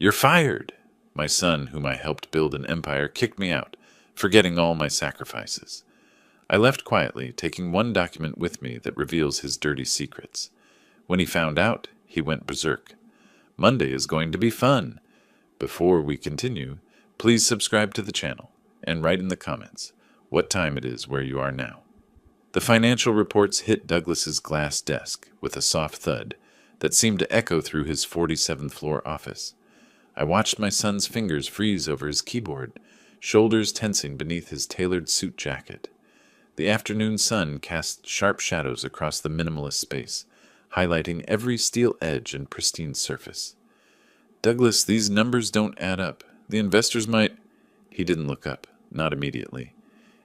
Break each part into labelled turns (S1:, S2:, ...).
S1: "You're fired!" My son, whom I helped build an empire, kicked me out, forgetting all my sacrifices. I left quietly, taking one document with me that reveals his dirty secrets. When he found out, he went berserk. Monday is going to be fun. Before we continue, please subscribe to the channel and write in the comments what time it is where you are now. The financial reports hit Douglas's glass desk with a soft thud that seemed to echo through his 47th floor office. I watched my son's fingers freeze over his keyboard, shoulders tensing beneath his tailored suit jacket. The afternoon sun cast sharp shadows across the minimalist space, highlighting every steel edge and pristine surface. "Douglas, these numbers don't add up. The investors might—" He didn't look up, not immediately.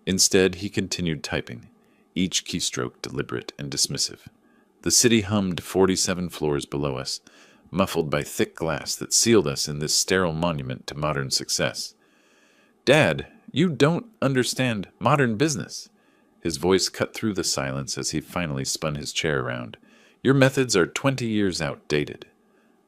S1: Instead, he continued typing, each keystroke deliberate and dismissive. The city hummed 47 floors below us, muffled by thick glass that sealed us in this sterile monument to modern success. "Dad, you don't understand modern business." His voice cut through the silence as he finally spun his chair around. "Your methods are 20 years outdated."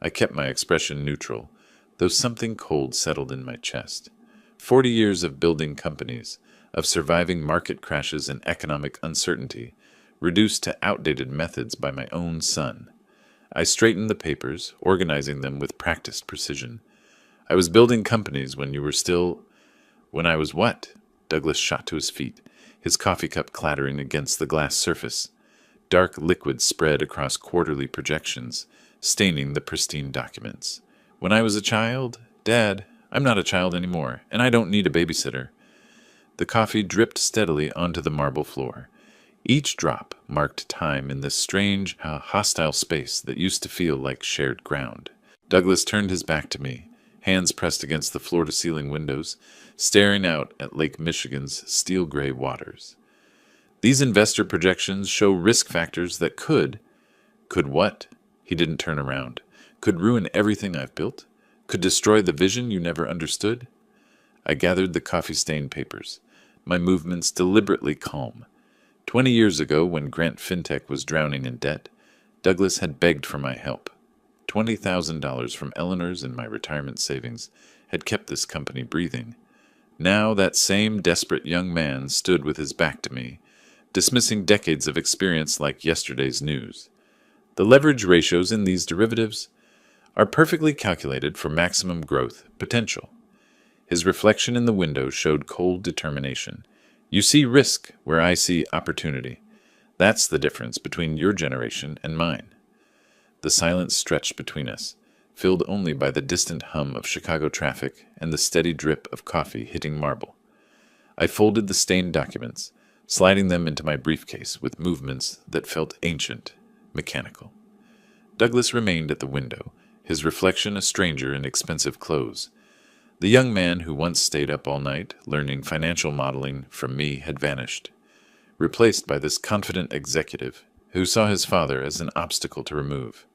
S1: I kept my expression neutral, though something cold settled in my chest. 40 years of building companies, of surviving market crashes and economic uncertainty, reduced to outdated methods by my own son. I straightened the papers, organizing them with practiced precision. "I was building companies when you were still—" "When I was what?" Douglas shot to his feet, his coffee cup clattering against the glass surface. Dark liquid spread across quarterly projections, staining the pristine documents. "When I was a child? Dad, I'm not a child anymore, and I don't need a babysitter." The coffee dripped steadily onto the marble floor. Each drop marked time in this strange, hostile space that used to feel like shared ground. Douglas turned his back to me, hands pressed against the floor-to-ceiling windows, staring out at Lake Michigan's steel-gray waters. "These investor projections show risk factors that could—" "Could what?" He didn't turn around. "Could ruin everything I've built? Could destroy the vision you never understood?" I gathered the coffee-stained papers, my movements deliberately calm. 20 years ago, when Grant FinTech was drowning in debt, Douglas had begged for my help. $20,000 from Eleanor's and my retirement savings had kept this company breathing. Now that same desperate young man stood with his back to me, dismissing decades of experience like yesterday's news. The leverage ratios in these derivatives are perfectly calculated for maximum growth potential. His reflection in the window showed cold determination. "You see risk where I see opportunity. That's the difference between your generation and mine." The silence stretched between us, filled only by the distant hum of Chicago traffic and the steady drip of coffee hitting marble. I folded the stained documents, sliding them into my briefcase with movements that felt ancient, mechanical. Douglas remained at the window, his reflection a stranger in expensive clothes. The young man who once stayed up all night learning financial modeling from me had vanished, replaced by this confident executive who saw his father as an obstacle to remove.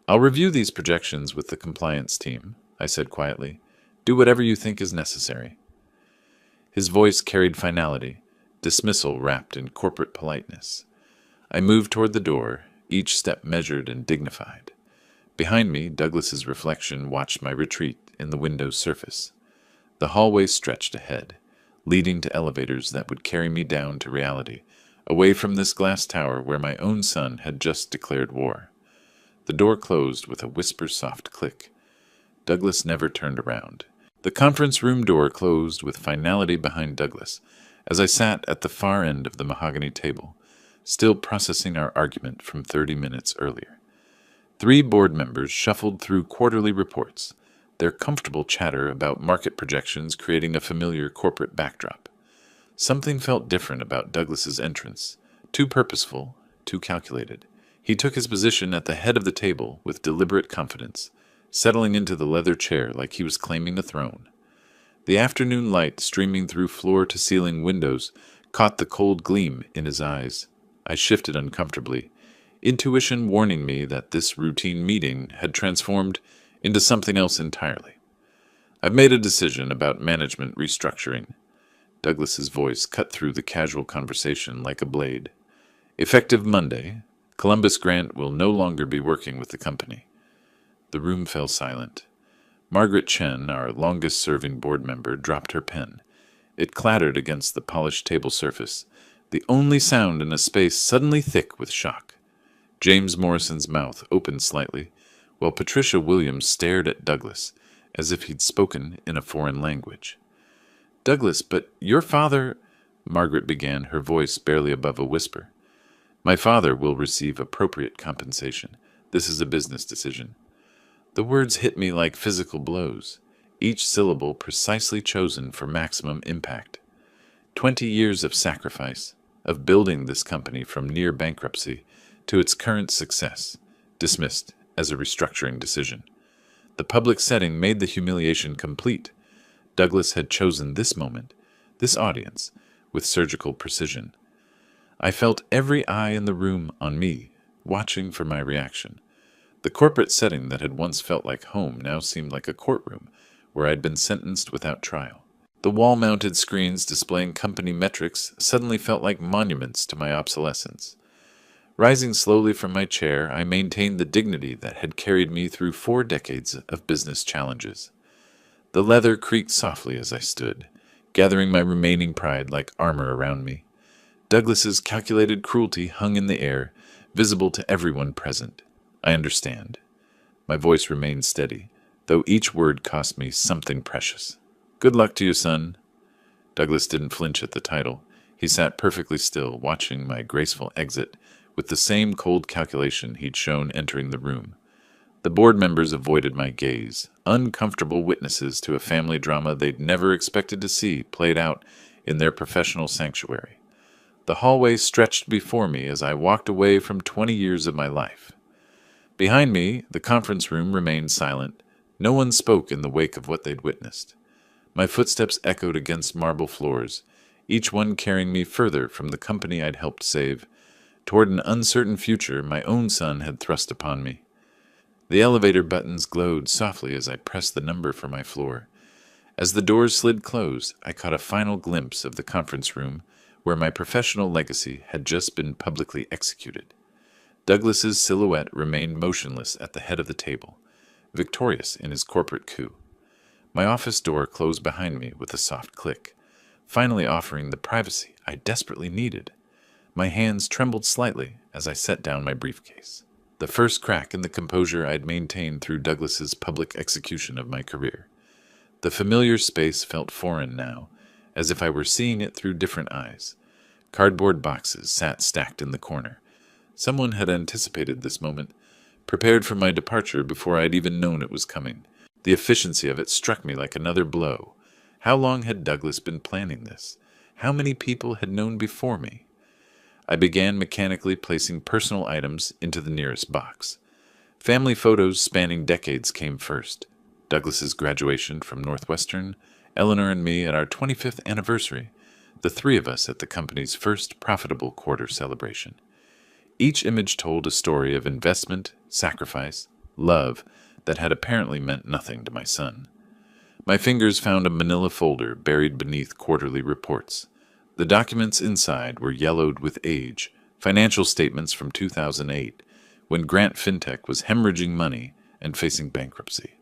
S1: "I'll review these projections with the compliance team," I said quietly. "Do whatever you think is necessary." His voice carried finality, dismissal wrapped in corporate politeness. I moved toward the door, each step measured and dignified. Behind me, Douglas's reflection watched my retreat in the window's surface. The hallway stretched ahead, leading to elevators that would carry me down to reality, away from this glass tower where my own son had just declared war. The door closed with a whisper-soft click. Douglas never turned around. The conference room door closed with finality behind Douglas, as I sat at the far end of the mahogany table, still processing our argument from 30 minutes earlier. 3 board members shuffled through quarterly reports, their comfortable chatter about market projections creating a familiar corporate backdrop. Something felt different about Douglas's entrance, too purposeful, too calculated. He took his position at the head of the table with deliberate confidence, settling into the leather chair like he was claiming a throne. The afternoon light streaming through floor-to-ceiling windows caught the cold gleam in his eyes. I shifted uncomfortably, intuition warning me that this routine meeting had transformed into something else entirely. "I've made a decision about management restructuring." Douglas's voice cut through the casual conversation like a blade. "Effective Monday, Columbus Grant will no longer be working with the company." The room fell silent. Margaret Chen, our longest-serving board member, dropped her pen. It clattered against the polished table surface, the only sound in a space suddenly thick with shock. James Morrison's mouth opened slightly, while Patricia Williams stared at Douglas, as if he'd spoken in a foreign language. "Douglas, but your father—" Margaret began, her voice barely above a whisper. "My father will receive appropriate compensation. This is a business decision." The words hit me like physical blows, each syllable precisely chosen for maximum impact. 20 years of sacrifice, of building this company from near bankruptcy to its current success, dismissed as a restructuring decision. The public setting made the humiliation complete. Douglas had chosen this moment, this audience, with surgical precision. I felt every eye in the room on me, watching for my reaction. The corporate setting that had once felt like home now seemed like a courtroom where I'd been sentenced without trial. The wall-mounted screens displaying company metrics suddenly felt like monuments to my obsolescence. Rising slowly from my chair, I maintained the dignity that had carried me through 4 decades of business challenges. The leather creaked softly as I stood, gathering my remaining pride like armor around me. Douglas's calculated cruelty hung in the air, visible to everyone present. "I understand." My voice remained steady, though each word cost me something precious. "Good luck to you, son." Douglas didn't flinch at the title. He sat perfectly still, watching my graceful exit, with the same cold calculation he'd shown entering the room. The board members avoided my gaze, uncomfortable witnesses to a family drama they'd never expected to see played out in their professional sanctuary. The hallway stretched before me as I walked away from 20 years of my life. Behind me, the conference room remained silent. No one spoke in the wake of what they'd witnessed. My footsteps echoed against marble floors, each one carrying me further from the company I'd helped save, toward an uncertain future my own son had thrust upon me. The elevator buttons glowed softly as I pressed the number for my floor. As the doors slid closed, I caught a final glimpse of the conference room where my professional legacy had just been publicly executed. Douglas's silhouette remained motionless at the head of the table, victorious in his corporate coup. My office door closed behind me with a soft click, finally offering the privacy I desperately needed. My hands trembled slightly as I set down my briefcase, the first crack in the composure I'd maintained through Douglas's public execution of my career. The familiar space felt foreign now, as if I were seeing it through different eyes. Cardboard boxes sat stacked in the corner. Someone had anticipated this moment, prepared for my departure before I'd even known it was coming. The efficiency of it struck me like another blow. How long had Douglas been planning this? How many people had known before me? I began mechanically placing personal items into the nearest box. Family photos spanning decades came first. Douglas's graduation from Northwestern, Eleanor and me at our 25th anniversary, the 3 of us at the company's first profitable quarter celebration. Each image told a story of investment, sacrifice, love that had apparently meant nothing to my son. My fingers found a manila folder buried beneath quarterly reports. The documents inside were yellowed with age, financial statements from 2008, when Grant FinTech was hemorrhaging money and facing bankruptcy.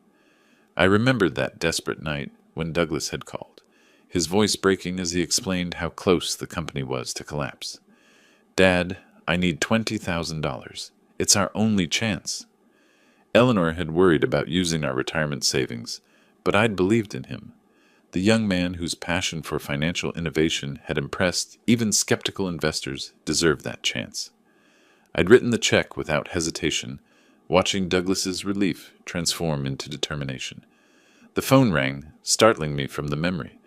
S1: I remembered that desperate night when Douglas had called, his voice breaking as he explained how close the company was to collapse. "Dad, I need $20,000. It's our only chance." Eleanor had worried about using our retirement savings, but I'd believed in him. The young man whose passion for financial innovation had impressed even skeptical investors deserved that chance. I'd written the check without hesitation, watching Douglas's relief transform into determination. The phone rang, startling me from the memory.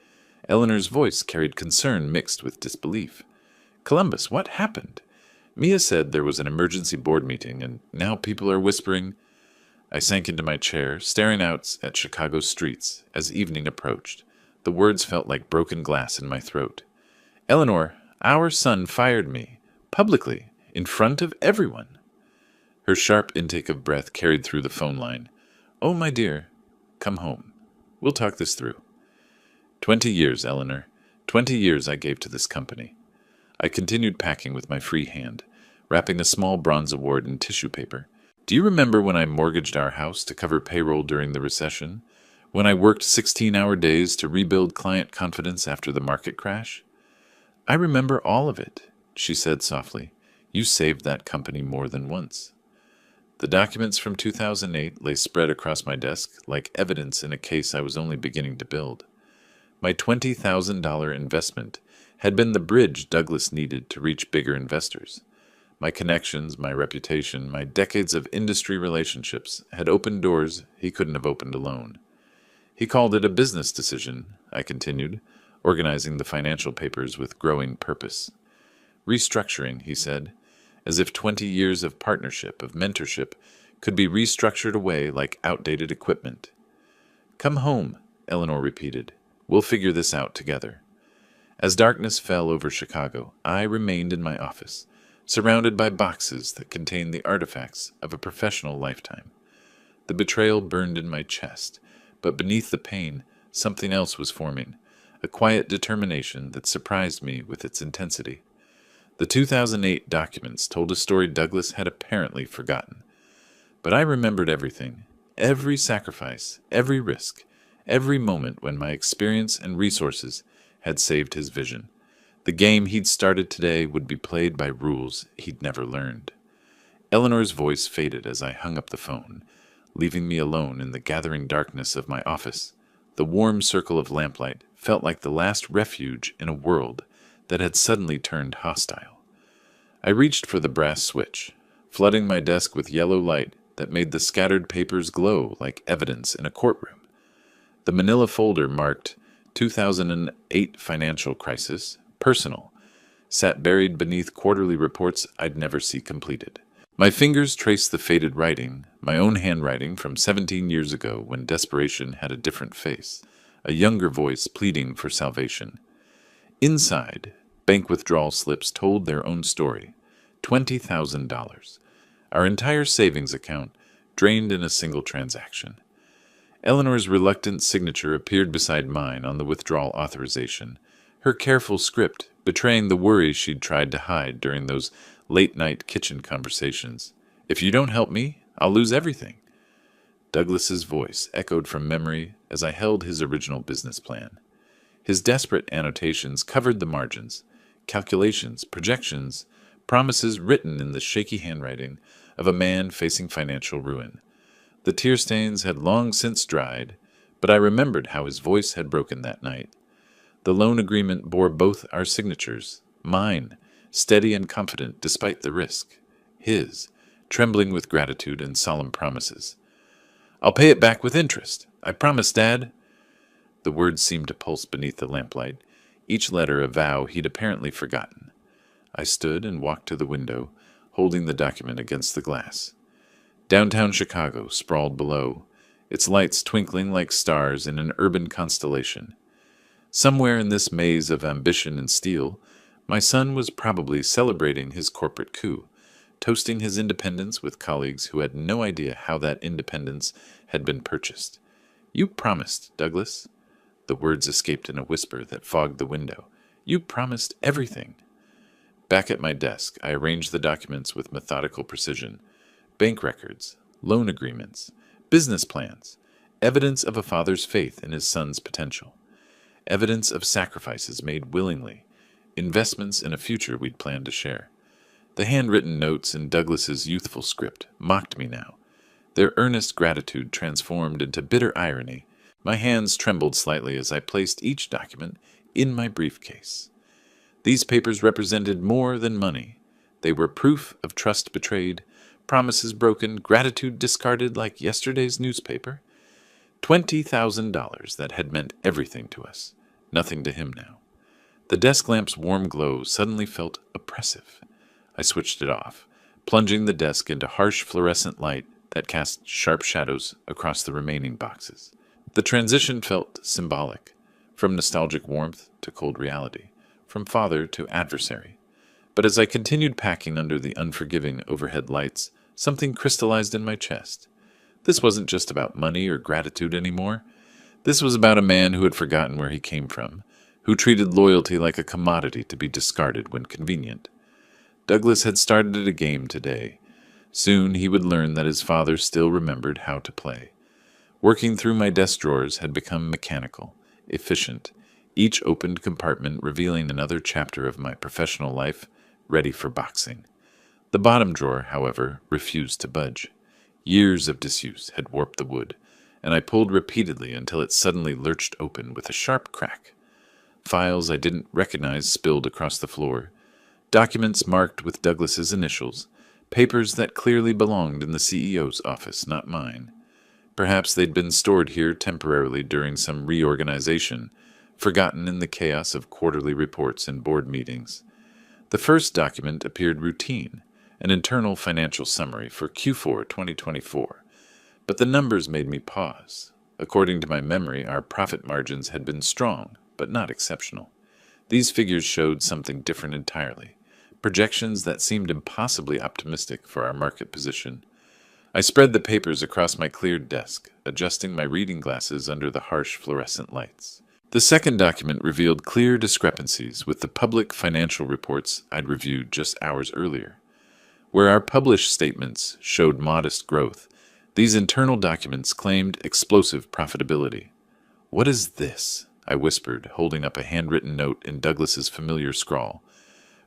S1: Eleanor's voice carried concern mixed with disbelief. "Columbus, what happened? Mia said there was an emergency board meeting, and now people are whispering." I sank into my chair, staring out at Chicago's streets as evening approached. The words felt like broken glass in my throat. "Eleanor, our son fired me, publicly, in front of everyone." Her sharp intake of breath carried through the phone line. "Oh, my dear, come home. We'll talk this through." 20 years, Eleanor. 20 years I gave to this company. I continued packing with my free hand, wrapping a small bronze award in tissue paper. "Do you remember when I mortgaged our house to cover payroll during the recession? When I worked 16-hour days to rebuild client confidence after the market crash? I remember all of it, she said softly. You saved that company more than once. The documents from 2008 lay spread across my desk like evidence in a case I was only beginning to build. My $20,000 investment had been the bridge Douglas needed to reach bigger investors. My connections, my reputation, my decades of industry relationships had opened doors he couldn't have opened alone. He called it a business decision, I continued, organizing the financial papers with growing purpose. Restructuring, he said, as if 20 years of partnership, of mentorship, could be restructured away like outdated equipment. Come home, Eleanor repeated. We'll figure this out together. As darkness fell over Chicago, I remained in my office, surrounded by boxes that contained the artifacts of a professional lifetime. The betrayal burned in my chest, but beneath the pain, something else was forming, a quiet determination that surprised me with its intensity. The 2008 documents told a story Douglas had apparently forgotten. But I remembered everything, every sacrifice, every risk, every moment when my experience and resources had saved his vision. The game he'd started today would be played by rules he'd never learned. Eleanor's voice faded as I hung up the phone, leaving me alone in the gathering darkness of my office. The warm circle of lamplight felt like the last refuge in a world that had suddenly turned hostile. I reached for the brass switch, flooding my desk with yellow light that made the scattered papers glow like evidence in a courtroom. The manila folder marked 2008 Financial Crisis, Personal, sat buried beneath quarterly reports I'd never see completed. My fingers traced the faded writing, my own handwriting from 17 years ago when desperation had a different face, a younger voice pleading for salvation. Inside, bank withdrawal slips told their own story. $20,000. Our entire savings account drained in a single transaction. Eleanor's reluctant signature appeared beside mine on the withdrawal authorization, her careful script betraying the worries she'd tried to hide during those late-night kitchen conversations. If you don't help me, I'll lose everything. Douglas's voice echoed from memory as I held his original business plan. His desperate annotations covered the margins, calculations, projections, promises written in the shaky handwriting of a man facing financial ruin. The tear stains had long since dried, but I remembered how his voice had broken that night. The loan agreement bore both our signatures, mine, steady and confident despite the risk, his, trembling with gratitude and solemn promises. I'll pay it back with interest. I promise, Dad. The words seemed to pulse beneath the lamplight, each letter a vow he'd apparently forgotten. I stood and walked to the window, holding the document against the glass. Downtown Chicago sprawled below, its lights twinkling like stars in an urban constellation. Somewhere in this maze of ambition and steel, my son was probably celebrating his corporate coup, toasting his independence with colleagues who had no idea how that independence had been purchased. You promised, Douglas. The words escaped in a whisper that fogged the window. You promised everything. Back at my desk, I arranged the documents with methodical precision. Bank records, loan agreements, business plans, evidence of a father's faith in his son's potential, evidence of sacrifices made willingly, investments in a future we'd planned to share. The handwritten notes in Douglas's youthful script mocked me now, their earnest gratitude transformed into bitter irony. My hands trembled slightly as I placed each document in my briefcase. These papers represented more than money. They were proof of trust betrayed, promises broken, gratitude discarded like yesterday's newspaper. $20,000 that had meant everything to us, nothing to him now. The desk lamp's warm glow suddenly felt oppressive. I switched it off, plunging the desk into harsh fluorescent light that cast sharp shadows across the remaining boxes. The transition felt symbolic, from nostalgic warmth to cold reality, from father to adversary. But as I continued packing under the unforgiving overhead lights, something crystallized in my chest. This wasn't just about money or gratitude anymore. This was about a man who had forgotten where he came from, who treated loyalty like a commodity to be discarded when convenient. Douglas had started a game today. Soon he would learn that his father still remembered how to play. Working through my desk drawers had become mechanical, efficient, each opened compartment revealing another chapter of my professional life, ready for boxing. The bottom drawer, however, refused to budge. Years of disuse had warped the wood, and I pulled repeatedly until it suddenly lurched open with a sharp crack. Files I didn't recognize spilled across the floor, documents marked with Douglas's initials, papers that clearly belonged in the CEO's office, not mine. Perhaps they'd been stored here temporarily during some reorganization, forgotten in the chaos of quarterly reports and board meetings. The first document appeared routine, an internal financial summary for Q4 2024, but the numbers made me pause. According to my memory, our profit margins had been strong, but not exceptional. These figures showed something different entirely, projections that seemed impossibly optimistic for our market position. I spread the papers across my cleared desk, adjusting my reading glasses under the harsh fluorescent lights. The second document revealed clear discrepancies with the public financial reports I'd reviewed just hours earlier. Where our published statements showed modest growth, these internal documents claimed explosive profitability. "What is this?" I whispered, holding up a handwritten note in Douglas's familiar scrawl.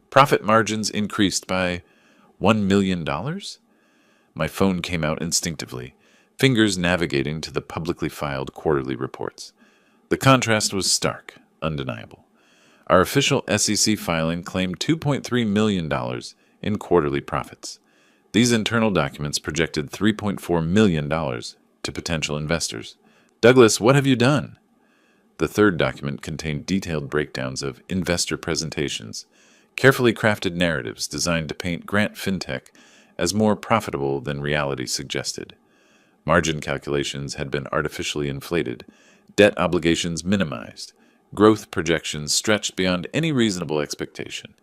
S1: "Profit margins increased by $1 million?" My phone came out instinctively, fingers navigating to the publicly filed quarterly reports. The contrast was stark, undeniable. Our official SEC filing claimed $2.3 million in quarterly profits. These internal documents projected $3.4 million to potential investors. "Douglas, what have you done?" The third document contained detailed breakdowns of investor presentations, carefully crafted narratives designed to paint Grant FinTech as more profitable than reality suggested. Margin calculations had been artificially inflated, debt obligations minimized, growth projections stretched beyond any reasonable expectation.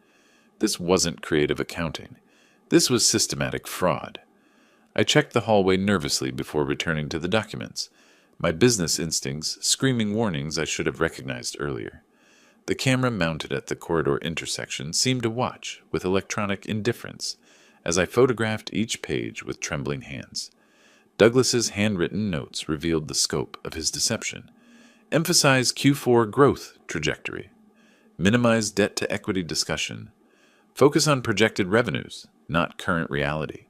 S1: This wasn't creative accounting. This was systematic fraud. I checked the hallway nervously before returning to the documents, my business instincts screaming warnings I should have recognized earlier. The camera mounted at the corridor intersection seemed to watch with electronic indifference as I photographed each page with trembling hands. Douglas's handwritten notes revealed the scope of his deception. Emphasize Q4 growth trajectory. Minimize debt-to-equity discussion. Focus on projected revenues, not current reality.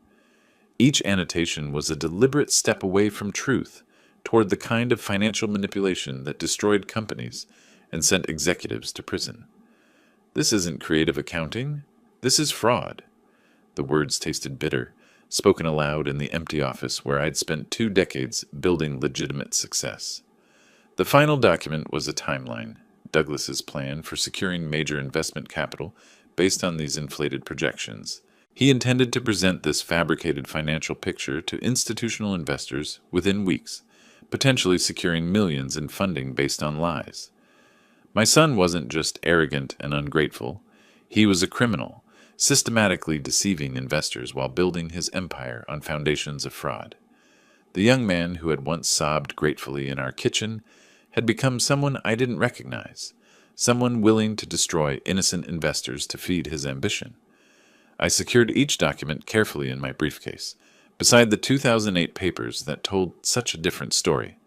S1: Each annotation was a deliberate step away from truth, toward the kind of financial manipulation that destroyed companies and sent executives to prison. This isn't creative accounting. This is fraud. The words tasted bitter, spoken aloud in the empty office where I'd spent 2 decades building legitimate success. The final document was a timeline, Douglas's plan for securing major investment capital based on these inflated projections. He intended to present this fabricated financial picture to institutional investors within weeks, potentially securing millions in funding based on lies. My son wasn't just arrogant and ungrateful. He was a criminal, systematically deceiving investors while building his empire on foundations of fraud. The young man who had once sobbed gratefully in our kitchen had become someone I didn't recognize, someone willing to destroy innocent investors to feed his ambition. I secured each document carefully in my briefcase, beside the 2008 papers that told such a different story.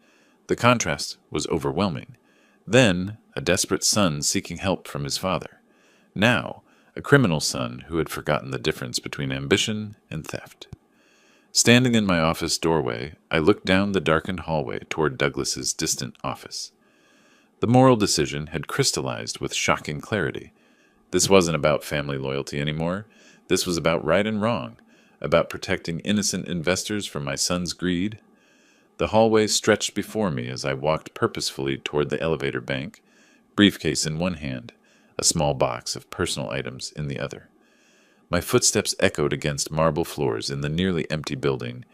S1: The contrast was overwhelming. Then, a desperate son seeking help from his father. Now, a criminal son who had forgotten the difference between ambition and theft. Standing in my office doorway, I looked down the darkened hallway toward Douglas's distant office. The moral decision had crystallized with shocking clarity. This wasn't about family loyalty anymore. This was about right and wrong, about protecting innocent investors from my son's greed. The hallway stretched before me as I walked purposefully toward the elevator bank, briefcase in one hand, a small box of personal items in the other. My footsteps echoed against marble floors in the nearly empty building,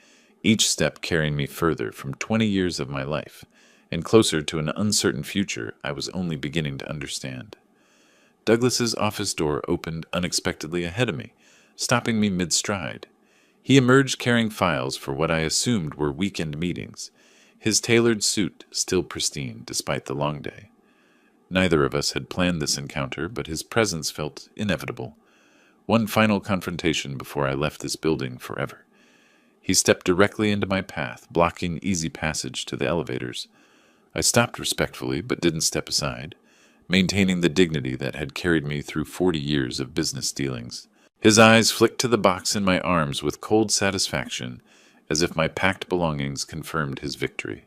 S1: each step carrying me further from 20 years of my life and closer to an uncertain future I was only beginning to understand. Douglas's office door opened unexpectedly ahead of me, stopping me mid-stride. He emerged carrying files for what I assumed were weekend meetings, his tailored suit still pristine despite the long day. Neither of us had planned this encounter, but his presence felt inevitable. One final confrontation before I left this building forever. He stepped directly into my path, blocking easy passage to the elevators. I stopped respectfully, but didn't step aside, maintaining the dignity that had carried me through 40 years of business dealings. His eyes flicked to the box in my arms with cold satisfaction, as if my packed belongings confirmed his victory.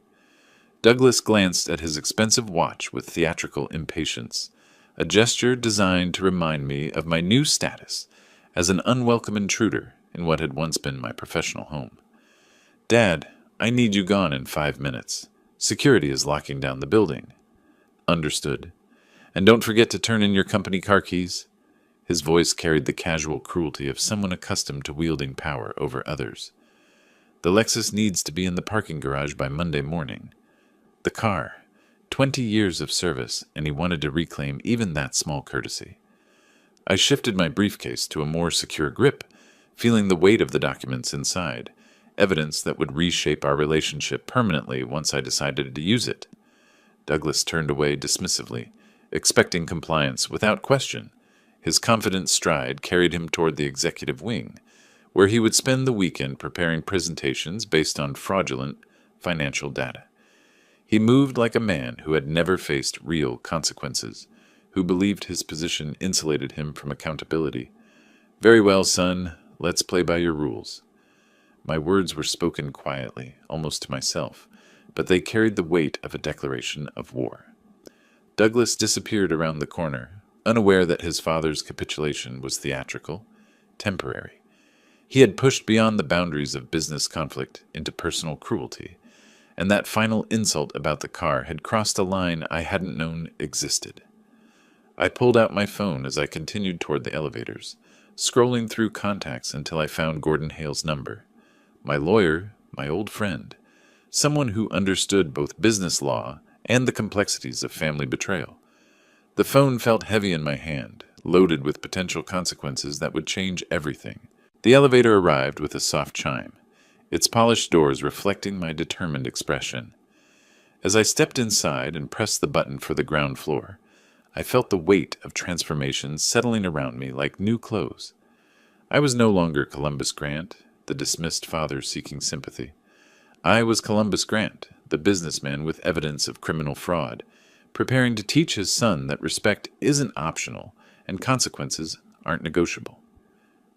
S1: Douglas glanced at his expensive watch with theatrical impatience, a gesture designed to remind me of my new status as an unwelcome intruder in what had once been my professional home. "Dad, I need you gone in 5 minutes. Security is locking down the building." "Understood. And don't forget to turn in your company car keys." His voice carried the casual cruelty of someone accustomed to wielding power over others. "The Lexus needs to be in the parking garage by Monday morning." The car. 20 years of service, and he wanted to reclaim even that small courtesy. I shifted my briefcase to a more secure grip, feeling the weight of the documents inside, evidence that would reshape our relationship permanently once I decided to use it. Douglas turned away dismissively, expecting compliance without question. His confident stride carried him toward the executive wing, where he would spend the weekend preparing presentations based on fraudulent financial data. He moved like a man who had never faced real consequences, who believed his position insulated him from accountability. "Very well, son, let's play by your rules." My words were spoken quietly, almost to myself, but they carried the weight of a declaration of war. Douglas disappeared around the corner, unaware that his father's capitulation was theatrical, temporary. He had pushed beyond the boundaries of business conflict into personal cruelty, and that final insult about the car had crossed a line I hadn't known existed. I pulled out my phone as I continued toward the elevators, scrolling through contacts until I found Gordon Hale's number. My lawyer, my old friend, someone who understood both business law and the complexities of family betrayal. The phone felt heavy in my hand, loaded with potential consequences that would change everything. The elevator arrived with a soft chime, its polished doors reflecting my determined expression. As I stepped inside and pressed the button for the ground floor, I felt the weight of transformation settling around me like new clothes. I was no longer Columbus Grant, the dismissed father seeking sympathy. I was Columbus Grant, the businessman with evidence of criminal fraud, preparing to teach his son that respect isn't optional and consequences aren't negotiable.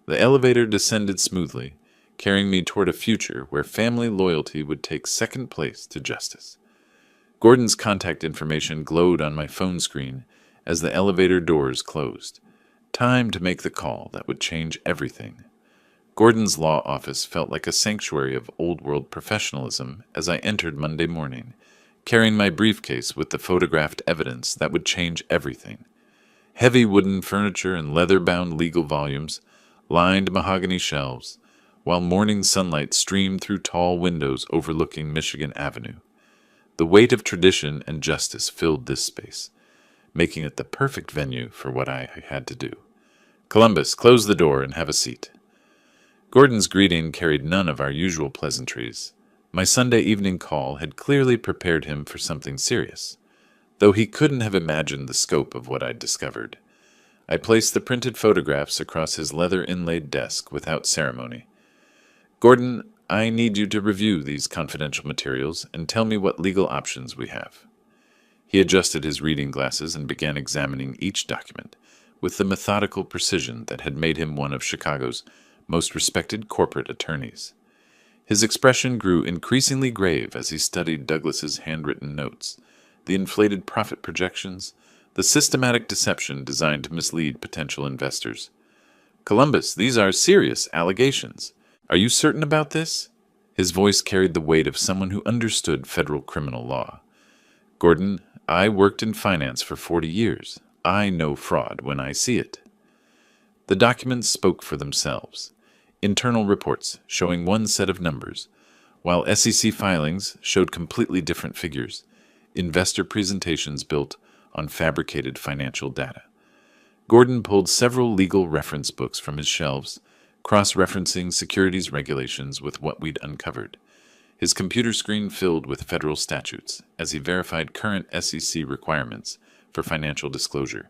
S1: The elevator descended smoothly, carrying me toward a future where family loyalty would take second place to justice. Gordon's contact information glowed on my phone screen as the elevator doors closed. Time to make the call that would change everything. Gordon's law office felt like a sanctuary of old-world professionalism as I entered Monday morning, carrying my briefcase with the photographed evidence that would change everything. Heavy wooden furniture and leather-bound legal volumes lined mahogany shelves, while morning sunlight streamed through tall windows overlooking Michigan Avenue. The weight of tradition and justice filled this space, making it the perfect venue for what I had to do. "Columbus, close the door and have a seat." Gordon's greeting carried none of our usual pleasantries. My Sunday evening call had clearly prepared him for something serious, though he couldn't have imagined the scope of what I'd discovered. I placed the printed photographs across his leather-inlaid desk without ceremony. "Gordon, I need you to review these confidential materials and tell me what legal options we have." He adjusted his reading glasses and began examining each document with the methodical precision that had made him one of Chicago's most respected corporate attorneys. His expression grew increasingly grave as he studied Douglas's handwritten notes, the inflated profit projections, the systematic deception designed to mislead potential investors. "Columbus, these are serious allegations. Are you certain about this?" His voice carried the weight of someone who understood federal criminal law. "Gordon, I worked in finance for 40 years. I know fraud when I see it." The documents spoke for themselves. Internal reports showing one set of numbers, while SEC filings showed completely different figures. Investor presentations built on fabricated financial data. Gordon pulled several legal reference books from his shelves, cross-referencing securities regulations with what we'd uncovered. His computer screen filled with federal statutes as he verified current SEC requirements for financial disclosure.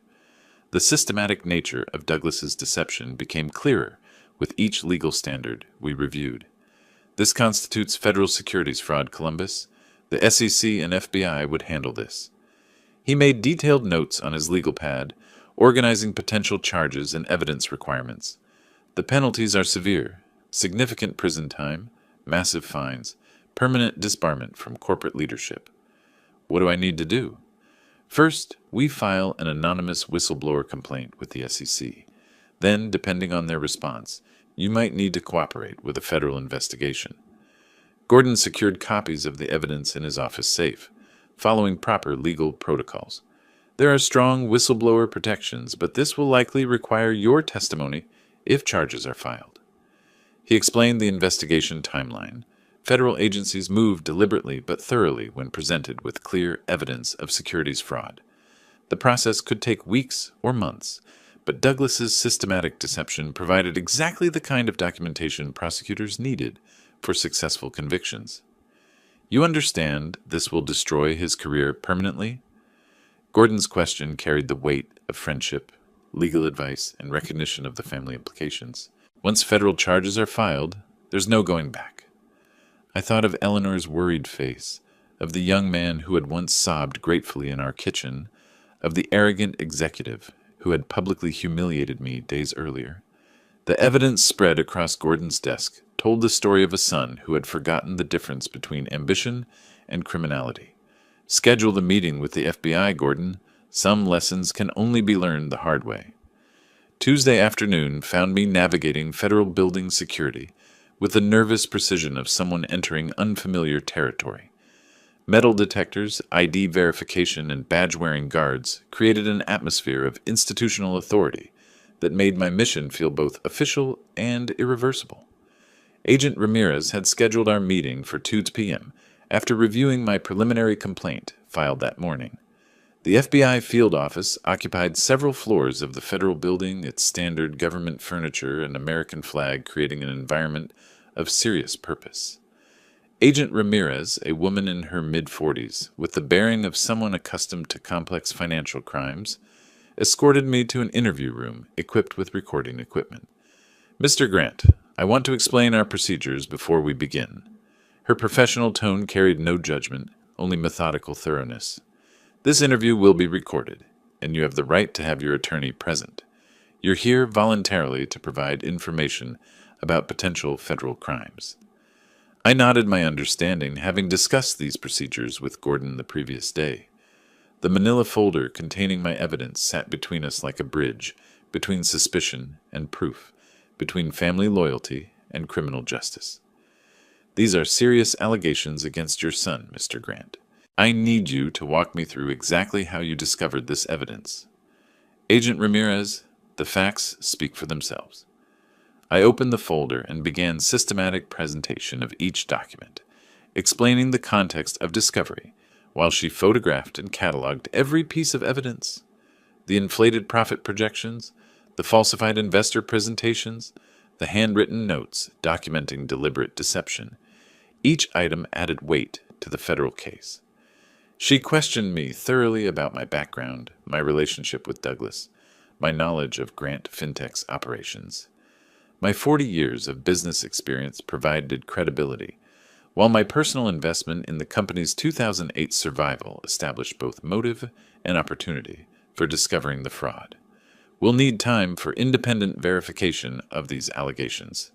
S1: The systematic nature of Douglas's deception became clearer with each legal standard we reviewed. This constitutes federal securities fraud, Columbus. The SEC and FBI would handle this. He made detailed notes on his legal pad, organizing potential charges and evidence requirements. The penalties are severe: significant prison time, massive fines, permanent disbarment from corporate leadership. What do I need to do? First, we file an anonymous whistleblower complaint with the SEC. Then, depending on their response, you might need to cooperate with a federal investigation. Gordon secured copies of the evidence in his office safe, following proper legal protocols. There are strong whistleblower protections, but this will likely require your testimony if charges are filed. He explained the investigation timeline. Federal agencies move deliberately but thoroughly when presented with clear evidence of securities fraud. The process could take weeks or months, but Douglas's systematic deception provided exactly the kind of documentation prosecutors needed for successful convictions. You understand this will destroy his career permanently? Gordon's question carried the weight of friendship, legal advice, and recognition of the family implications. Once federal charges are filed, there's no going back. I thought of Eleanor's worried face, of the young man who had once sobbed gratefully in our kitchen, of the arrogant executive who had publicly humiliated me days earlier. The evidence spread across Gordon's desk told the story of a son who had forgotten the difference between ambition and criminality. Schedule the meeting with the FBI, Gordon. Some lessons can only be learned the hard way. Tuesday afternoon found me navigating federal building security with the nervous precision of someone entering unfamiliar territory. Metal detectors, ID verification, and badge-wearing guards created an atmosphere of institutional authority that made my mission feel both official and irreversible. Agent Ramirez had scheduled our meeting for 2 p.m. after reviewing my preliminary complaint filed that morning. The FBI field office occupied several floors of the federal building, its standard government furniture and American flag creating an environment of serious purpose. Agent Ramirez, a woman in her mid-40s, with the bearing of someone accustomed to complex financial crimes, escorted me to an interview room equipped with recording equipment. Mr. Grant, I want to explain our procedures before we begin. Her professional tone carried no judgment, only methodical thoroughness. This interview will be recorded, and you have the right to have your attorney present. You're here voluntarily to provide information about potential federal crimes. I nodded my understanding, having discussed these procedures with Gordon the previous day. The manila folder containing my evidence sat between us like a bridge, between suspicion and proof, between family loyalty and criminal justice. These are serious allegations against your son, Mr. Grant. I need you to walk me through exactly how you discovered this evidence. Agent Ramirez, the facts speak for themselves. I opened the folder and began systematic presentation of each document, explaining the context of discovery, while she photographed and cataloged every piece of evidence: the inflated profit projections, the falsified investor presentations, the handwritten notes documenting deliberate deception. Each item added weight to the federal case. She questioned me thoroughly about my background, my relationship with Douglas, my knowledge of Grant FinTech's operations. My 40 years of business experience provided credibility, while my personal investment in the company's 2008 survival established both motive and opportunity for discovering the fraud. We'll need time for independent verification of these allegations.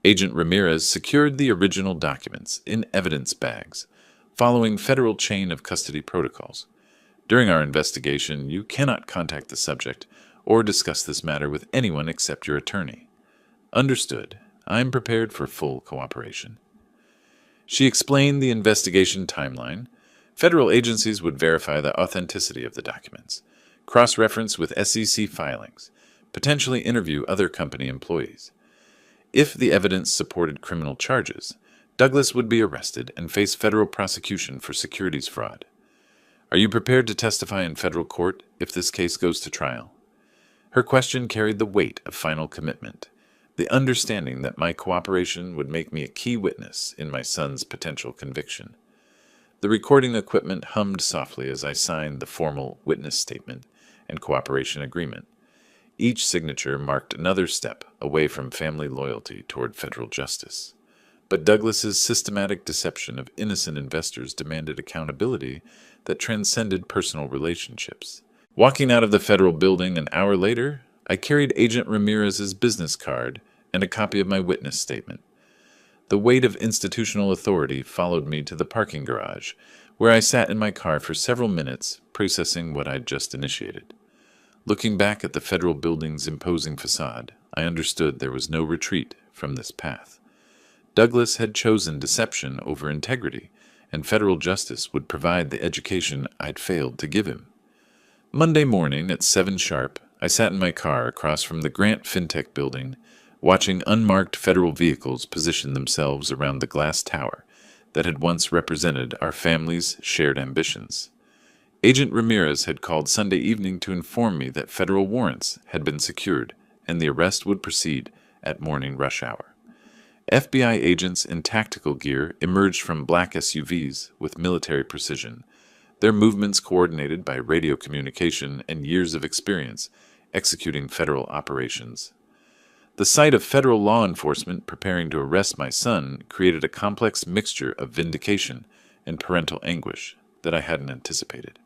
S1: Agent Ramirez secured the original documents in evidence bags, following federal chain of custody protocols. During our investigation, you cannot contact the subject or discuss this matter with anyone except your attorney. Understood. I'm prepared for full cooperation. She explained the investigation timeline. Federal agencies would verify the authenticity of the documents, cross-reference with SEC filings, potentially interview other company employees. If the evidence supported criminal charges, Douglas would be arrested and face federal prosecution for securities fraud. Are you prepared to testify in federal court if this case goes to trial? Her question carried the weight of final commitment, the understanding that my cooperation would make me a key witness in my son's potential conviction. The recording equipment hummed softly as I signed the formal witness statement and cooperation agreement. Each signature marked another step away from family loyalty toward federal justice. But Douglas's systematic deception of innocent investors demanded accountability that transcended personal relationships. Walking out of the federal building an hour later, I carried Agent Ramirez's business card and a copy of my witness statement. The weight of institutional authority followed me to the parking garage, where I sat in my car for several minutes, processing what I'd just initiated. Looking back at the federal building's imposing facade, I understood there was no retreat from this path. Douglas had chosen deception over integrity, and federal justice would provide the education I'd failed to give him. Monday morning at 7 sharp, I sat in my car across from the Grant FinTech building, watching unmarked federal vehicles position themselves around the glass tower that had once represented our family's shared ambitions. Agent Ramirez had called Sunday evening to inform me that federal warrants had been secured and the arrest would proceed at morning rush hour. FBI agents in tactical gear emerged from black SUVs with military precision, their movements coordinated by radio communication and years of experience executing federal operations. The sight of federal law enforcement preparing to arrest my son created a complex mixture of vindication and parental anguish that I hadn't anticipated.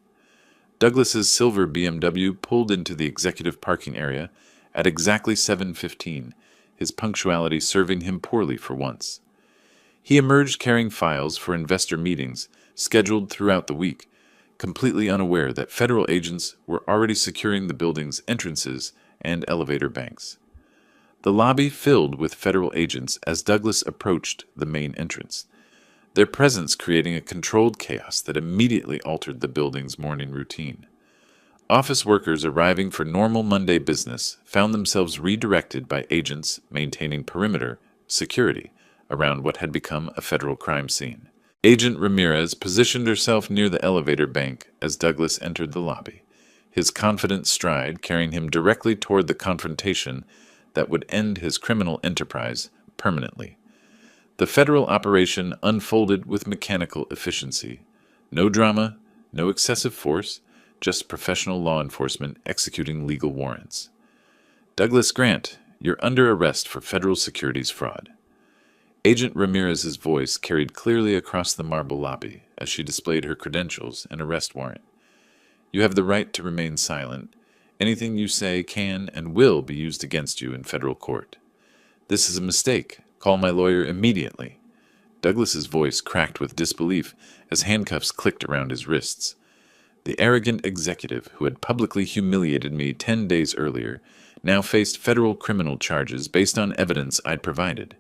S1: Douglas's silver BMW pulled into the executive parking area at exactly 7:15, his punctuality serving him poorly for once. He emerged carrying files for investor meetings scheduled throughout the week, completely unaware that federal agents were already securing the building's entrances and elevator banks. The lobby filled with federal agents as Douglas approached the main entrance, their presence creating a controlled chaos that immediately altered the building's morning routine. Office workers arriving for normal Monday business found themselves redirected by agents maintaining perimeter security around what had become a federal crime scene. Agent Ramirez positioned herself near the elevator bank as Douglas entered the lobby, his confident stride carrying him directly toward the confrontation that would end his criminal enterprise permanently. The federal operation unfolded with mechanical efficiency. No drama, no excessive force, just professional law enforcement executing legal warrants. Douglas Grant, you're under arrest for federal securities fraud. Agent Ramirez's voice carried clearly across the marble lobby as she displayed her credentials and arrest warrant. You have the right to remain silent. Anything you say can and will be used against you in federal court. This is a mistake. Call my lawyer immediately. Douglas's voice cracked with disbelief as handcuffs clicked around his wrists. The arrogant executive who had publicly humiliated me 10 days earlier now faced federal criminal charges based on evidence I'd provided.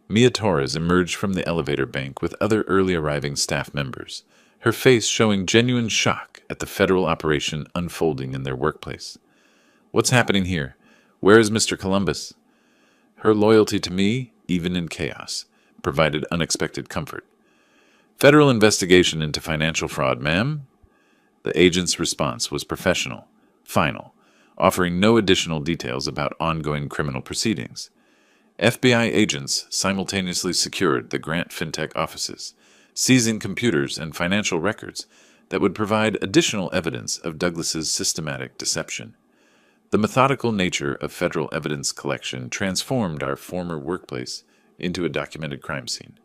S1: Mia Torres emerged from the elevator bank with other early arriving staff members, her face showing genuine shock at the federal operation unfolding in their workplace. What's happening here? Where is Mr. Columbus? Her loyalty to me, even in chaos, provided unexpected comfort. Federal investigation into financial fraud, ma'am? The agent's response was professional, final, offering no additional details about ongoing criminal proceedings. FBI agents simultaneously secured the Grant FinTech offices, seizing computers and financial records that would provide additional evidence of Douglas's systematic deception. The methodical nature of federal evidence collection transformed our former workplace into a documented crime scene.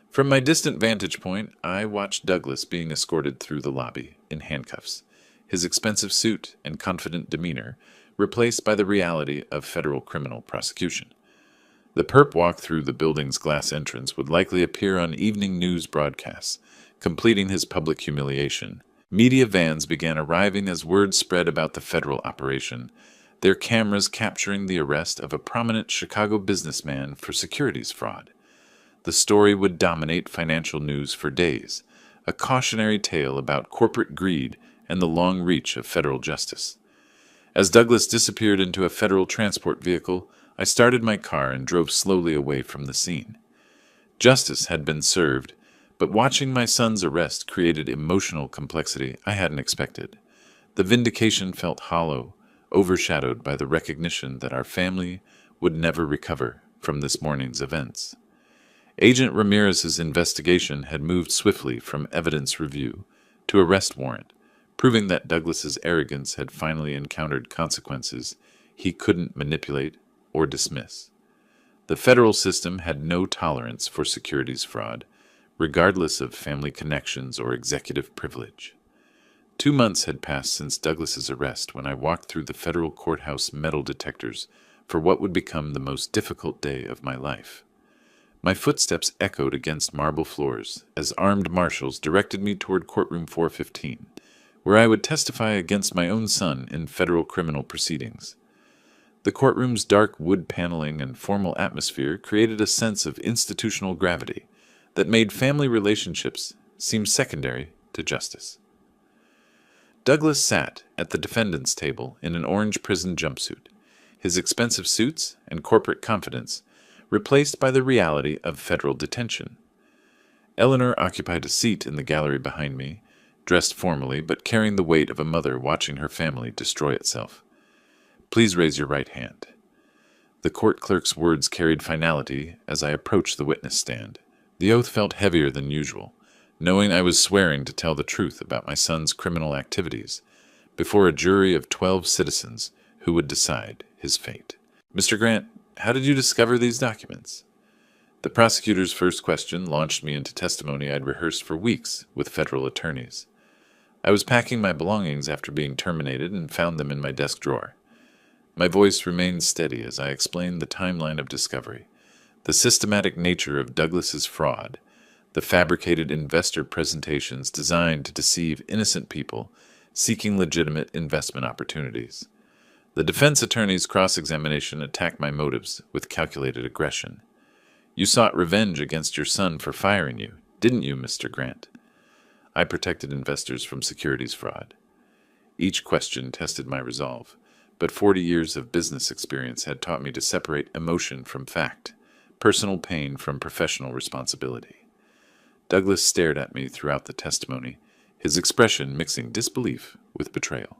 S1: From my distant vantage point, I watched Douglas being escorted through the lobby in handcuffs, his expensive suit and confident demeanor replaced by the reality of federal criminal prosecution. The perp walk through the building's glass entrance would likely appear on evening news broadcasts, completing his public humiliation. Media vans began arriving as word spread about the federal operation, their cameras capturing the arrest of a prominent Chicago businessman for securities fraud. The story would dominate financial news for days, a cautionary tale about corporate greed and the long reach of federal justice. As Douglas disappeared into a federal transport vehicle, I started my car and drove slowly away from the scene. Justice had been served, but watching my son's arrest created emotional complexity I hadn't expected. The vindication felt hollow, overshadowed by the recognition that our family would never recover from this morning's events. Agent Ramirez's investigation had moved swiftly from evidence review to arrest warrant, proving that Douglas's arrogance had finally encountered consequences he couldn't manipulate or dismiss. The federal system had no tolerance for securities fraud, regardless of family connections or executive privilege. 2 months had passed since Douglas's arrest when I walked through the federal courthouse metal detectors for what would become the most difficult day of my life. My footsteps echoed against marble floors as armed marshals directed me toward courtroom 415, where I would testify against my own son in federal criminal proceedings. The courtroom's dark wood paneling and formal atmosphere created a sense of institutional gravity that made family relationships seem secondary to justice. Douglas sat at the defendant's table in an orange prison jumpsuit, his expensive suits and corporate confidence replaced by the reality of federal detention. Eleanor occupied a seat in the gallery behind me, dressed formally but carrying the weight of a mother watching her family destroy itself. "Please raise your right hand." The court clerk's words carried finality as I approached the witness stand. The oath felt heavier than usual, knowing I was swearing to tell the truth about my son's criminal activities before a jury of 12 citizens who would decide his fate. "Mr. Grant, how did you discover these documents?" The prosecutor's first question launched me into testimony I'd rehearsed for weeks with federal attorneys. I was packing my belongings after being terminated and found them in my desk drawer. My voice remained steady as I explained the timeline of discovery, the systematic nature of Douglas's fraud, the fabricated investor presentations designed to deceive innocent people seeking legitimate investment opportunities. The defense attorney's cross-examination attacked my motives with calculated aggression. "You sought revenge against your son for firing you, didn't you, Mr. Grant?" I protected investors from securities fraud. Each question tested my resolve, but 40 years of business experience had taught me to separate emotion from fact, personal pain from professional responsibility. Douglas stared at me throughout the testimony, his expression mixing disbelief with betrayal.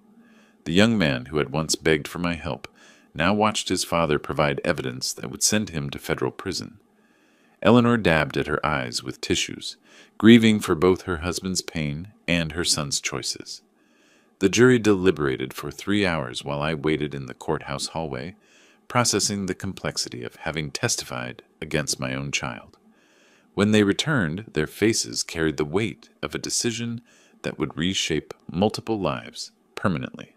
S1: The young man who had once begged for my help now watched his father provide evidence that would send him to federal prison. Eleanor dabbed at her eyes with tissues, grieving for both her husband's pain and her son's choices. The jury deliberated for 3 hours while I waited in the courthouse hallway, processing the complexity of having testified against my own child. When they returned, their faces carried the weight of a decision that would reshape multiple lives permanently.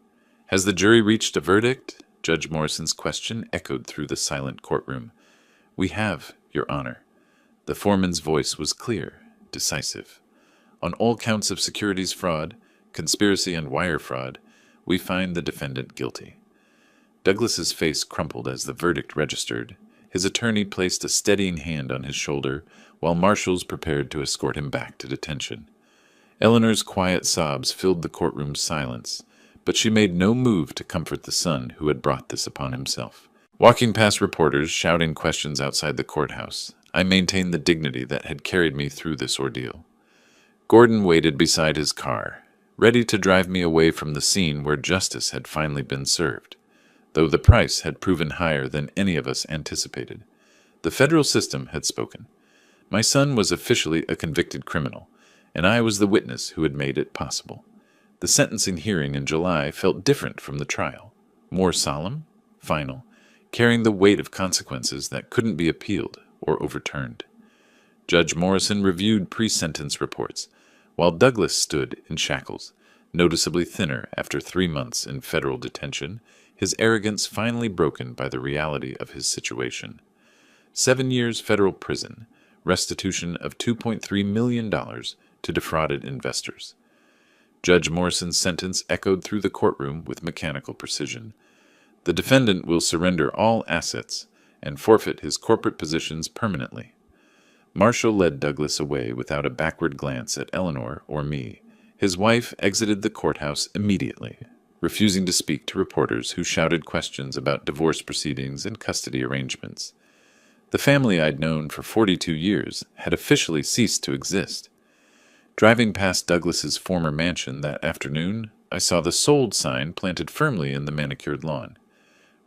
S1: "Has the jury reached a verdict?" Judge Morrison's question echoed through the silent courtroom. "We have, Your Honor." The foreman's voice was clear, decisive. "On all counts of securities fraud, conspiracy and wire fraud, we find the defendant guilty." Douglas's face crumpled as the verdict registered. His attorney placed a steadying hand on his shoulder while marshals prepared to escort him back to detention. Eleanor's quiet sobs filled the courtroom's silence, but she made no move to comfort the son who had brought this upon himself. Walking past reporters shouting questions outside the courthouse, I maintained the dignity that had carried me through this ordeal. Gordon waited beside his car, ready to drive me away from the scene where justice had finally been served, though the price had proven higher than any of us anticipated. The federal system had spoken. My son was officially a convicted criminal, and I was the witness who had made it possible. The sentencing hearing in July felt different from the trial, more solemn, final, carrying the weight of consequences that couldn't be appealed or overturned. Judge Morrison reviewed pre-sentence reports, while Douglas stood in shackles, noticeably thinner after 3 months in federal detention, his arrogance finally broken by the reality of his situation. 7 years federal prison, restitution of $2.3 million to defrauded investors. Judge Morrison's sentence echoed through the courtroom with mechanical precision. The defendant will surrender all assets and forfeit his corporate positions permanently. Marshall led Douglas away without a backward glance at Eleanor or me. His wife exited the courthouse immediately, refusing to speak to reporters who shouted questions about divorce proceedings and custody arrangements. The family I'd known for 42 years had officially ceased to exist. Driving past Douglas's former mansion that afternoon, I saw the sold sign planted firmly in the manicured lawn.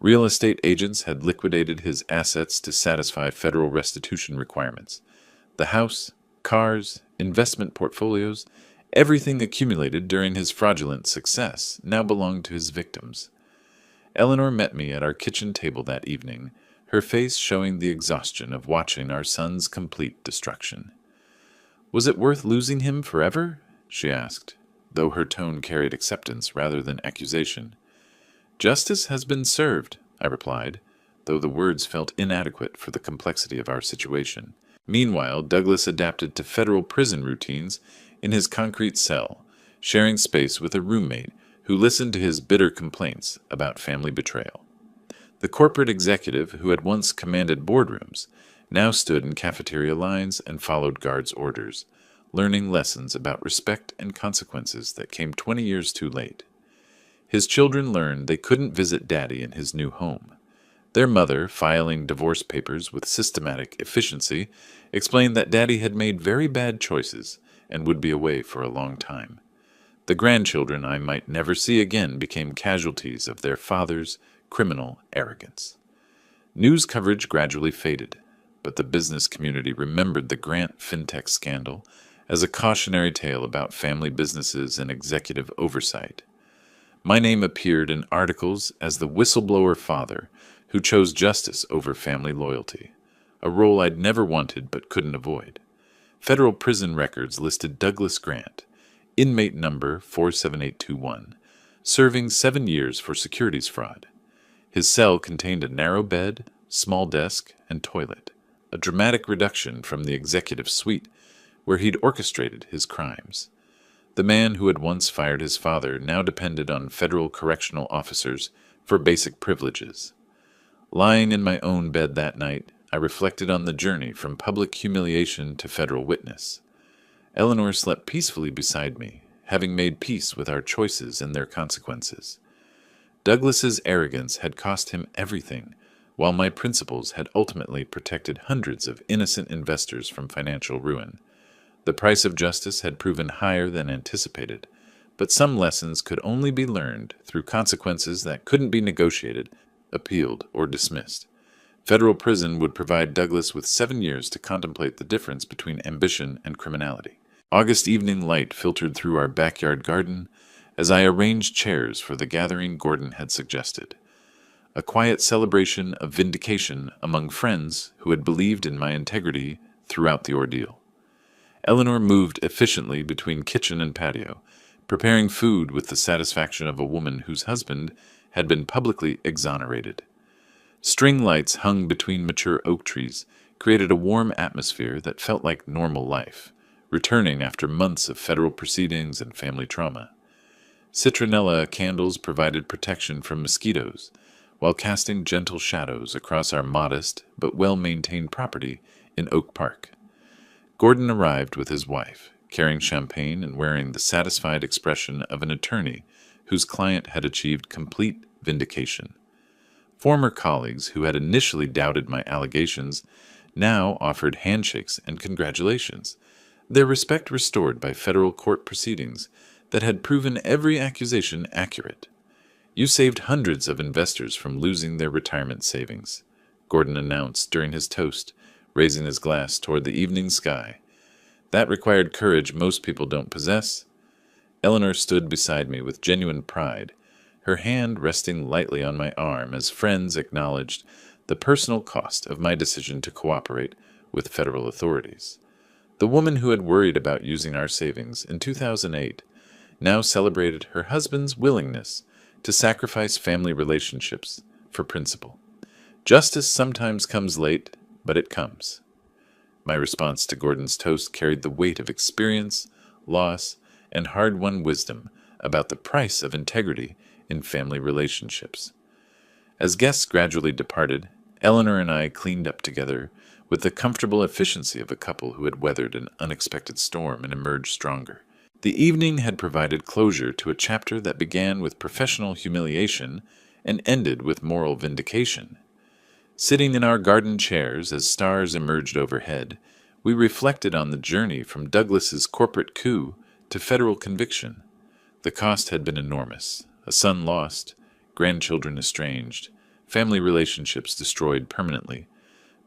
S1: Real estate agents had liquidated his assets to satisfy federal restitution requirements. The house, cars, investment portfolios, everything accumulated during his fraudulent success now belonged to his victims. Eleanor met me at our kitchen table that evening, her face showing the exhaustion of watching our son's complete destruction. "Was it worth losing him forever?" she asked, though her tone carried acceptance rather than accusation. "Justice has been served," I replied, though the words felt inadequate for the complexity of our situation. Meanwhile, Douglas adapted to federal prison routines in his concrete cell, sharing space with a roommate who listened to his bitter complaints about family betrayal. The corporate executive who had once commanded boardrooms now stood in cafeteria lines and followed guards' orders, learning lessons about respect and consequences that came 20 years too late. His children learned they couldn't visit Daddy in his new home. Their mother, filing divorce papers with systematic efficiency, explained that Daddy had made very bad choices and would be away for a long time. The grandchildren I might never see again became casualties of their father's criminal arrogance. News coverage gradually faded, but the business community remembered the Grant fintech scandal as a cautionary tale about family businesses and executive oversight. My name appeared in articles as the whistleblower father who chose justice over family loyalty, a role I'd never wanted but couldn't avoid. Federal prison records listed Douglas Grant, inmate number 47821, serving 7 years for securities fraud. His cell contained a narrow bed, small desk, and toilet, a dramatic reduction from the executive suite where he'd orchestrated his crimes. The man who had once fired his father now depended on federal correctional officers for basic privileges. Lying in my own bed that night, I reflected on the journey from public humiliation to federal witness. Eleanor slept peacefully beside me, having made peace with our choices and their consequences. Douglas's arrogance had cost him everything, while my principles had ultimately protected hundreds of innocent investors from financial ruin. The price of justice had proven higher than anticipated, but some lessons could only be learned through consequences that couldn't be negotiated, appealed, or dismissed. Federal prison would provide Douglas with 7 years to contemplate the difference between ambition and criminality. August evening light filtered through our backyard garden as I arranged chairs for the gathering Gordon had suggested. A quiet celebration of vindication among friends who had believed in my integrity throughout the ordeal. Eleanor moved efficiently between kitchen and patio, preparing food with the satisfaction of a woman whose husband had been publicly exonerated. String lights hung between mature oak trees created a warm atmosphere that felt like normal life, returning after months of federal proceedings and family trauma. Citronella candles provided protection from mosquitoes, while casting gentle shadows across our modest but well-maintained property in Oak Park. Gordon arrived with his wife, carrying champagne and wearing the satisfied expression of an attorney whose client had achieved complete vindication. Former colleagues who had initially doubted my allegations now offered handshakes and congratulations, their respect restored by federal court proceedings that had proven every accusation accurate. "You saved hundreds of investors from losing their retirement savings," Gordon announced during his toast, raising his glass toward the evening sky. "That required courage most people don't possess." Eleanor stood beside me with genuine pride, her hand resting lightly on my arm as friends acknowledged the personal cost of my decision to cooperate with federal authorities. The woman who had worried about using our savings in 2008 now celebrated her husband's willingness to sacrifice family relationships for principle. Justice sometimes comes late, but it comes. My response to Gordon's toast carried the weight of experience, loss, and hard-won wisdom about the price of integrity in family relationships. As guests gradually departed, Eleanor and I cleaned up together with the comfortable efficiency of a couple who had weathered an unexpected storm and emerged stronger. The evening had provided closure to a chapter that began with professional humiliation and ended with moral vindication. Sitting in our garden chairs as stars emerged overhead, we reflected on the journey from Douglas's corporate coup to federal conviction. The cost had been enormous: a son lost, grandchildren estranged, family relationships destroyed permanently.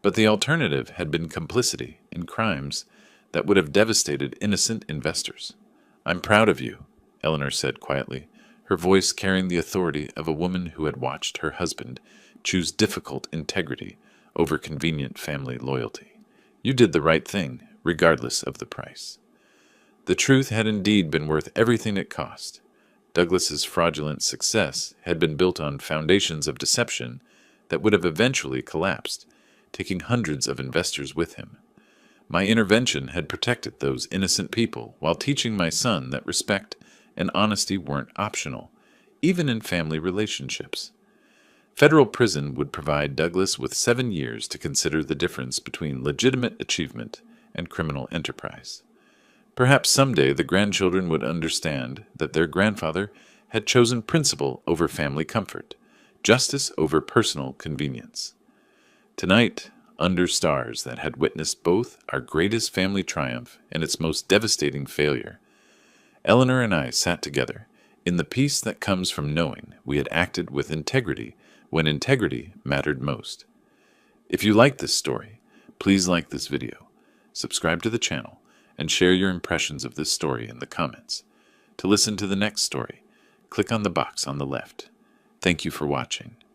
S1: But the alternative had been complicity in crimes that would have devastated innocent investors. "I'm proud of you," Eleanor said quietly, her voice carrying the authority of a woman who had watched her husband choose difficult integrity over convenient family loyalty. You did the right thing, regardless of the price. The truth had indeed been worth everything it cost. Douglas's fraudulent success had been built on foundations of deception that would have eventually collapsed, taking hundreds of investors with him. My intervention had protected those innocent people while teaching my son that respect and honesty weren't optional, even in family relationships. Federal prison would provide Douglas with 7 years to consider the difference between legitimate achievement and criminal enterprise. Perhaps someday the grandchildren would understand that their grandfather had chosen principle over family comfort, justice over personal convenience. Tonight, under stars that had witnessed both our greatest family triumph and its most devastating failure, Eleanor and I sat together in the peace that comes from knowing we had acted with integrity when integrity mattered most. If you like this story, please like this video, subscribe to the channel, and share your impressions of this story in the comments. To listen to the next story, click on the box on the left. Thank you for watching.